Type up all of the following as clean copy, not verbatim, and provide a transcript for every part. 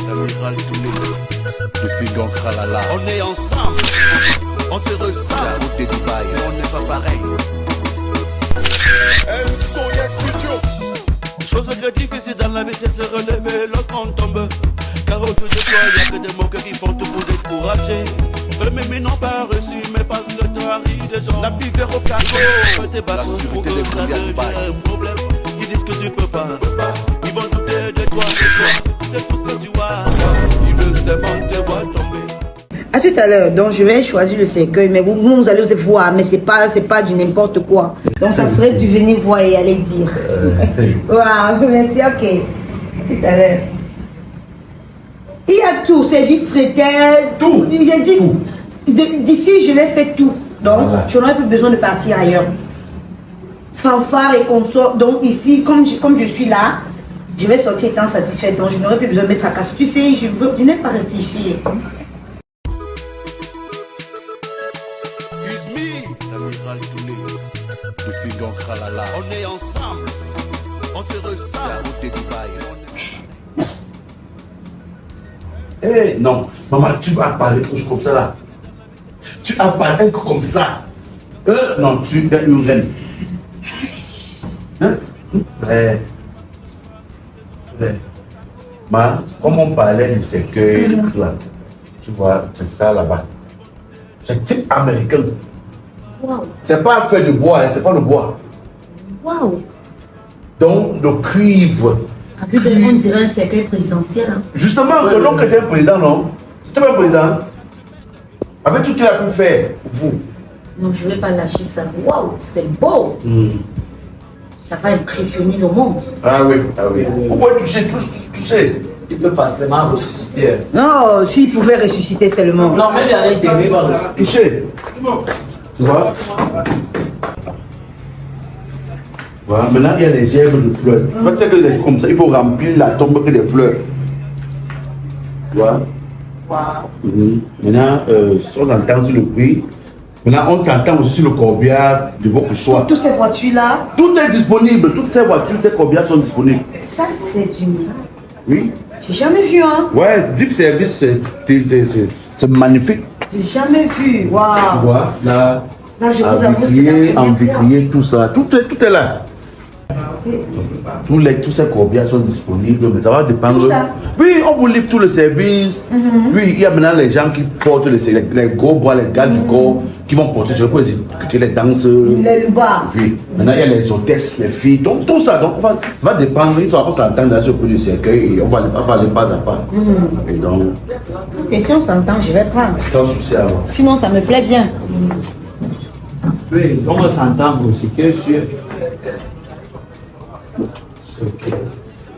l'amiral Toulé, de Figan Khalala. On est ensemble, on se ressemble. La route de Dubaï, on n'est pas pareil. Chose que difficile dans la vie, c'est se relever lorsqu'on tombe. Car autour de toi, il n'y a que des mots qui font tout pour décourager. Eux-mêmes n'ont pas reçu, mais parce que toi arrive des gens. La vie vers au carreau, tes bateaux pour eux, ça devient un problème. Ils disent que tu peux pas. Ils vont douter de toi, c'est tout ce que tu vois. Ils le savent, on te voit tomber. À tout à l'heure, donc je vais choisir le cercueil, mais vous allez voir, mais c'est pas du n'importe quoi. Donc ça serait du venir voir et aller dire. Waouh, merci, ok. Tout à l'heure. Il y a tout, service traiteur, tout. J'ai dit, d'ici je l'ai fait tout. Donc voilà. Je n'aurais plus besoin de partir ailleurs. Fanfare et consort. Donc ici, comme je suis là, je vais sortir étant satisfaite. Donc je n'aurais plus besoin de mettre à casse. Tu sais, je n'ai pas réfléchi. l'amiral Toulé, de Figan Khalala. On est ensemble, on se ressemble. La route de Dubaï. Eh non, maman, tu vas parler comme ça là. Tu as parlé comme ça. Non, tu es une reine. Hein? Ma, comme on parlait du cercueil, là, tu vois, c'est ça là-bas. C'est type américain. Wow. C'est pas fait de bois, hein, c'est pas le bois. Waouh. Donc, le cuivre. On dirait un cercueil présidentiel. Hein. Justement, ton oncle était un président, non? Tu es un président. Avec tout ce qu'il a pu faire pour vous. Non, je ne vais pas lâcher ça. Waouh, c'est beau. Ça va impressionner le monde. Ah oui, ah oui. Vous pouvez toucher. Il peut facilement ressusciter. Non, s'il pouvait ressusciter seulement. Non, même à l'intérieur, il va ressusciter. Toucher. Tu vois? Voilà, maintenant il y a les gerbes de fleurs. En fait, c'est comme ça, il faut remplir la tombe que des fleurs. Tu vois? Waouh. Maintenant, si on entend sur le prix, maintenant on s'entend aussi sur le corbillard de votre choix. Toutes ces voitures-là. Tout est disponible, toutes ces voitures, ces corbillards sont disponibles. Ça, c'est du miracle. Oui. J'ai jamais vu, hein. Ouais, Deep Service, c'est magnifique. J'ai jamais vu. Waouh. Tu vois, là, je vous avoue, c'est la première en vitrier, tout ça, tout est là. Tous ces corbillards sont disponibles, mais ça va dépendre. Tout ça. Oui, on vous livre tous les services. Oui, il y a maintenant les gens qui portent les gros bois, les gars du corps, qui vont porter, je peux écouter les danseurs. Les loubards. Oui, maintenant il y a les hôtesses, les filles, donc tout ça, donc va dépendre, il faut s'entendre dans ce peu du cercueil et on va aller pas à pas. Et donc. Et si on s'entend, je vais prendre. Sans souci alors. Sinon, ça me plaît bien. Oui, on va s'entendre aussi, que sûr.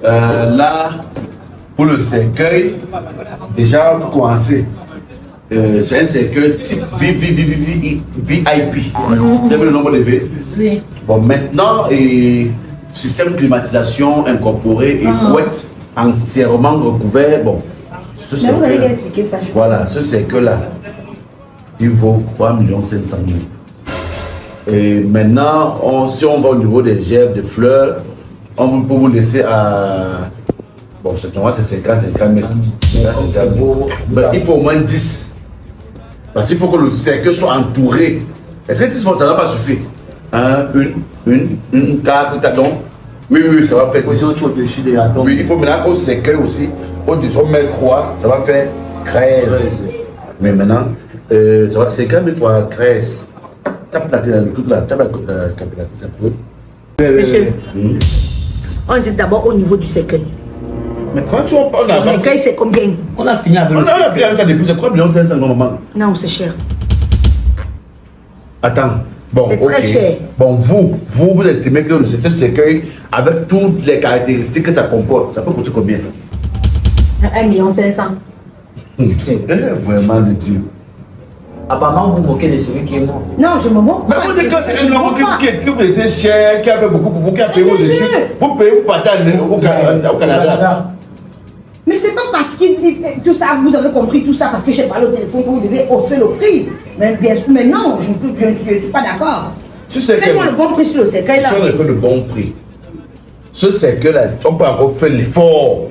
Là, pour le cercueil, déjà pour commencer, c'est un cercueil type VIP. Vous avez le nombre de V? Oui. Bon, maintenant, système climatisation incorporé et couette entièrement recouvert. Bon, mais vous avez expliqué ça. Voilà, ce cercueil-là, il vaut 3,5 millions. Et maintenant, si on va au niveau des gerbes, des fleurs, on peut vous laisser à. Bon, c'est 50 000. Il faut au moins 10. Parce qu'il faut que le cercueil soit entouré. Est-ce que 10 fois, ça ne va pas suffire? Une carte, donc. Oui, ça va faire 10. Oui, il faut maintenant au cercueil aussi. Au-dessus, on met croix, ça va faire 13. Mais maintenant, c'est 4 000 fois 13. Tape le truc là, tape la calculatrice un peu. Monsieur, on dit d'abord au niveau du cercueil. Mais quand tu en parles, le cercueil, c'est combien? On a fini avec le cercueil. On a fini avec ça depuis, c'est 3,5 millions normalement. Non, c'est cher. Attends. Bon, c'est très cher. Bon, vous estimez que ce cercueil, avec toutes les caractéristiques que ça comporte, ça peut coûter combien? 1,5 million. Vraiment le Dieu. Apparemment, vous moquez de celui qui est mort. Non, je me moque. Mais vous dites que c'est un homme qui vous était cher, qui a fait beaucoup pour vous, qui a payé vos études. Vous payez, vous partez au Canada. Mais c'est pas parce que tout ça, vous avez compris tout ça, parce que j'ai parlé au téléphone que vous devez hausser le prix. Mais bien sûr, mais non, je ne suis pas d'accord. Faites-moi le bon prix sur le cercueil là. Si on a fait le bon prix, ce cercueil là, on peut encore faire l'effort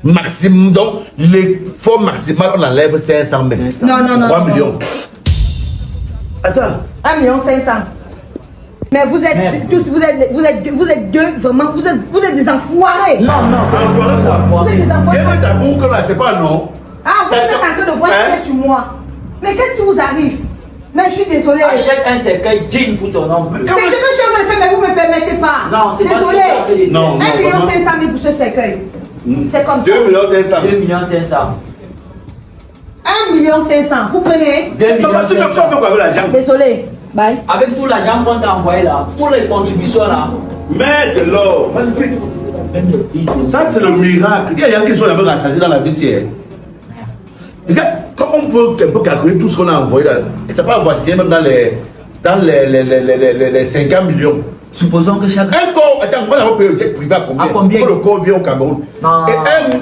Maximum, donc l'effort maximal, on enlève 500 000. Non. 3 millions. Attends. 1 million 500. Mais vous êtes tous, vous êtes deux, vraiment, vous êtes des enfoirés. Non, c'est un Vous êtes des enfoirés. Viens ta boucle là, c'est pas non. Ah, vous êtes en train de voir ce qu'il y a sur moi. Mais qu'est-ce qui vous arrive? Mais je suis désolée. Achète un cercueil digne pour ton nom. C'est ce que je suis en train de faire, mais vous ne me permettez pas. Non, c'est pas ce que tu as fait. Non, 1 million 500 000 pour ce cercueil. C'est comme ça. 2 millions 500. 2 millions 500. 1 million 500. Vous prenez? 2 millions Tu me 500. fais avec l'argent. Désolé. Bye. Avec tout l'argent qu'on t'a envoyé là, pour les contributions là. Mets de l'or. Magnifique. Ça, c'est le miracle. Il y a quelque chose à assassin dans la vie ici. Regarde, comment on peut calculer tout ce qu'on a envoyé là. Et ça peut avoir même dans les 50 millions. Supposons que chaque. Un corps, attends, moi j'avais payé le jet privé à combien? À combien? Quand le corps vient au Cameroun. Non. Et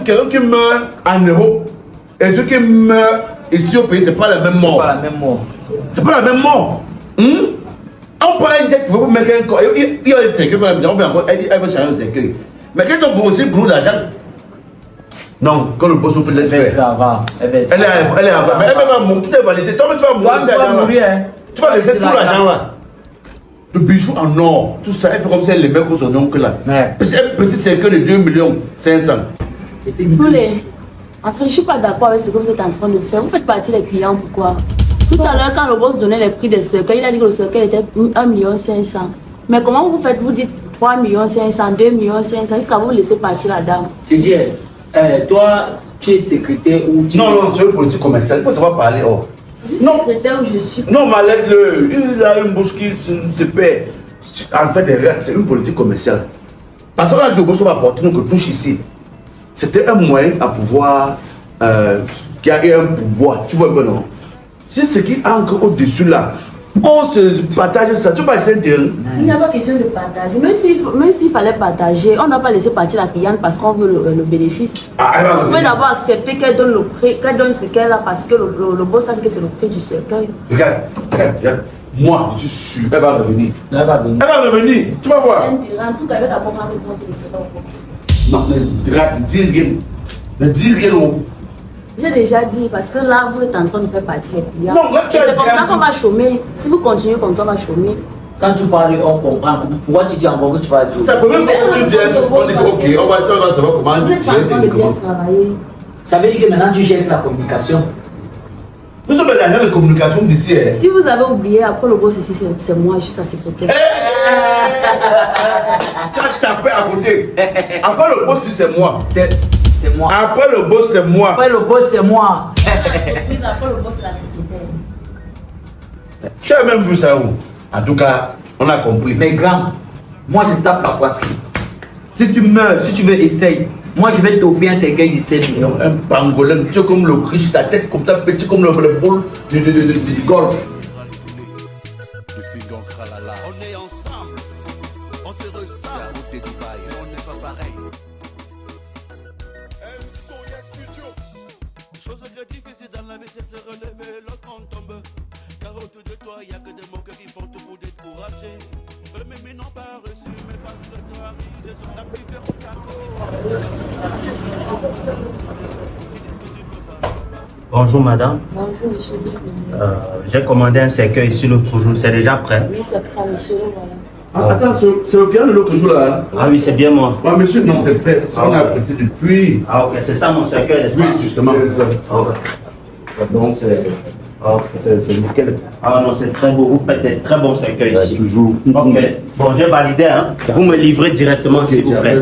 quelqu'un qui meurt en Europe et ceux qui meurent ici au pays, c'est pas la même mort. Pas la même mort. C'est pas la même mort. On prend un jet privé pour mettre un corps. Il y a un cercueil, on fait encore, elle dit, elle veut changer le cercueil. Mais quand on peut aussi pour nous l'argent. Non, quand le boss vous fait laisse faire. Elle est avant. Mais elle va mourir, tout est validé. Toi, tu vas mourir. Tu vas laisser tout l'argent là. Le bijou en or, tout ça, elle fait comme si elle les met aux oignons que là. Un petit cercueil de 2 millions 500. En fait, je ne suis pas d'accord avec ce que vous êtes en train de faire. Vous faites partie des clients, pourquoi? Tout à l'heure, quand le boss donnait les prix des cercueils, il a dit que le cercueil était 1 million 500. Mais comment vous faites? Vous dites 3 millions 500, 2 millions 500, jusqu'à vous laisser partir la dame. Je dis, toi, tu es secrétaire ou tu... Non, c'est une politique commerciale, il faut savoir parler. Oh. Je suis secrétaire où je suis. Non, mais laisse-le. Il a une bouche qui se paie. En fait, c'est une politique commerciale. Parce que là, le boss va apporter nous que touche ici. C'était un moyen à pouvoir. Qui a eu un pouvoir. Tu vois, non? C'est ce qui est encore au-dessus là. On se partage ça. Tu vas essayer de. Il n'y a pas question de partager. Même s'il fallait partager, on ne doit pas laisser partir la cliente parce qu'on veut le bénéfice. Vous pouvez d'abord accepter qu'elle donne le prix, qu'elle donne ce qu'elle a parce que le boss a dit que c'est le prix du cercueil. Regarde. Moi, je suis sûr. Elle va revenir. Elle va revenir. Tu vas voir. Elle dira, en tout cas, elle va d'abord prendre le compte de ce boss. Non, ne dis rien. Ne dis rien. J'ai déjà dit, parce que là, vous êtes en train de faire partie des clients. Non, là, et c'est comme ça qu'on va chômer. Si vous continuez comme ça, on va chômer. Quand tu parles, on comprend. Pourquoi tu dis encore que tu vas jouer? Ça peut même pas tu dis, on dit ok, on va savoir comment. Vous êtes en train de bien travailler. Ça veut dire que maintenant tu gères la communication. Nous sommes les agents de communication d'ici. Si vous avez oublié, après le boss ici, c'est moi, je suis sa secrétaire. Tu as tapé à côté. Après le boss, c'est moi. C'est moi. Après le boss, c'est moi. Après le boss, c'est moi. Après le boss, c'est la secrétaire. Tu as même vu ça où? En tout cas, on a compris. Mais grand, moi je tape la poitrine. Si tu meurs, si tu veux, essaye. Moi je vais t'offrir un cercueil de 7 millions. Un pangolin, tu es comme le riche, ta tête comme ça, petit comme le boule du golf. On est ensemble, on se ressemble. La route de Dubaï, on n'est pas pareil. Chose difficile dans la vie, c'est se relever lorsqu'on tombe. Car autour de toi, il n'y a que des mots qui font tout pour décourager. Eux-mêmes ils n'ont pas reçu, mais parce que toi arrive des gens la plus Bonjour madame. Bonjour monsieur, bienvenue. J'ai commandé un cercueil ici l'autre jour, c'est déjà prêt? Oui, c'est prêt, monsieur, voilà. Ah, attends, c'est le client de l'autre jour là. Ah oui, c'est bien moi. Ah, monsieur, non, c'est prêt. On a prêté depuis. Ah ok, c'est ça mon cercueil, n'est-ce pas? Oui, justement, c'est ça. Donc, c'est nickel. Ah non, c'est très beau, vous faites des très bons cercueils ici. Toujours. Ok, bon, j'ai validé, hein. Vous me livrez directement s'il vous plaît.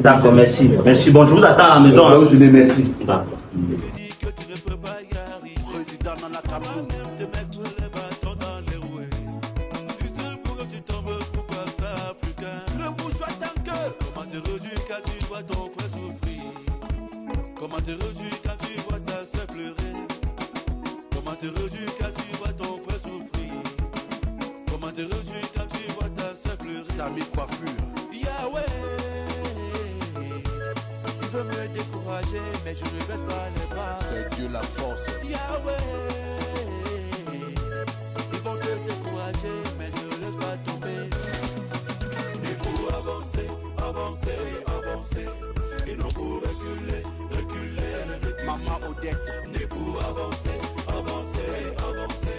D'accord, merci. Merci, bon, je vous attends à la maison. Hein. Je dis merci. D'accord. Président dans la Cameroun, te mettre les bâtons dans les roues. Juste pour que tu tombes, pourquoi ça africain? Le bourgeois tant que. Comment te réjouis quand tu vois ton frère souffrir? Comment te réjouis quand tu vois ta soeur pleurer? Comment te réjouis quand tu vois ton frère souffrir? Comment te réjouis quand tu vois ta soeur pleurer? Samy Coiffure. Yahweh, il veut me décourager, mais je ne baisse pas les bras. C'est Dieu la force. Yahweh, ils vont te décourager, mais ne laisse pas tomber. Et pour avancer, avancer, avancer, il et non pour reculer, reculer. Maman Odette, né pour avancer, avancer, avancer,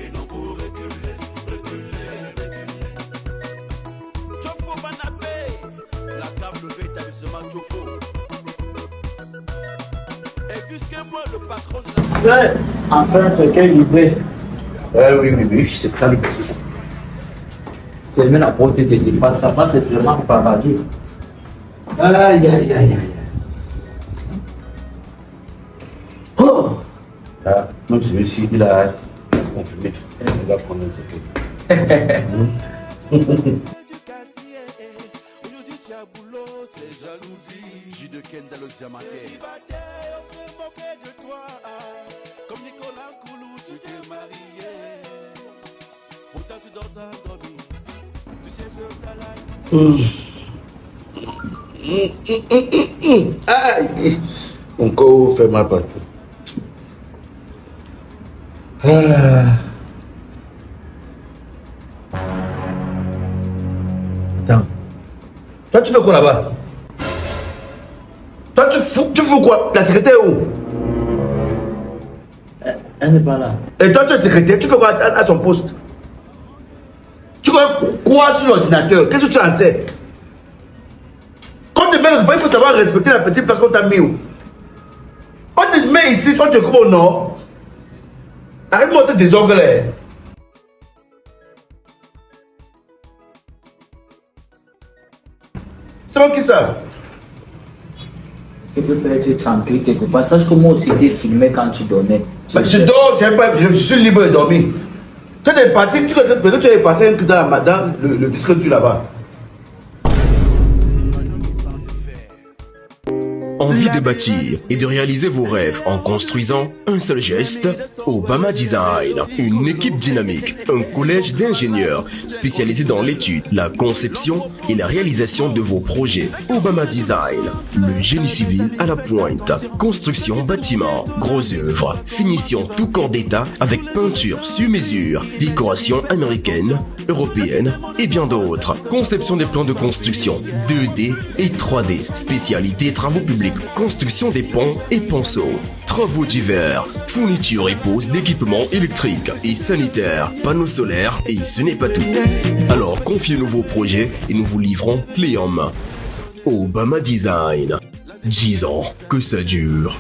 et non pour reculer, reculer, reculer. Tchofo Banapé, la table V établissement Tchofo. Et puisque moi, le patron de la... Ouais, enfin, c'est quel livré. Oui, c'est ça le but. C'est même la porte te dépasse, ta face, c'est seulement paradis. Aïe. Oh! Ah, même celui-ci, il a confirmé. Il va prendre un secret. Aujourd'hui tu as boulot, c'est jalousie. J de Kendall au diamanté. Célibataire, on se moquait de toi. Comme Nicolas Koulou, tu t'es marié. Pourtant tu dors endormi. Tu sais ce talent. Aïe! Mon corps fait mal partout. Attends. Toi, tu fais quoi là-bas? Toi, tu fais quoi? La secrétaire est où? Elle n'est pas là. Et toi, tu es secrétaire, tu fais quoi à son poste? Tu vois quoi sur l'ordinateur? Qu'est-ce que tu en sais? Quand tu te mets, il faut savoir respecter la petite place qu'on t'a mis où? On te met ici, on te coupe au nord. Arrête-moi ce désordre-là. C'est moi qui ça? Tu peux pas être tranquille quelque part. Sache que moi aussi, t'es filmé quand tu dormais. Mais je dors, je suis libre de dormir. Quand tu es parti, peut-être tu as effacé un truc dans le disque tu là-bas. Envie de bâtir et de réaliser vos rêves en construisant un seul geste? Obama Design, une équipe dynamique, un collège d'ingénieurs spécialisé dans l'étude, la conception et la réalisation de vos projets. Obama Design, le génie civil à la pointe, construction bâtiment, gros œuvres, finition tout corps d'état avec peinture sur mesure, décoration américaine, européenne et bien d'autres. Conception des plans de construction 2D et 3D, spécialité travaux publics, construction des ponts et ponceaux, travaux divers, fourniture et pose d'équipements électriques et sanitaires, panneaux solaires et ce n'est pas tout. Alors confiez-nous vos projets et nous vous livrons clé en main. Obama Design, 10 ans que ça dure.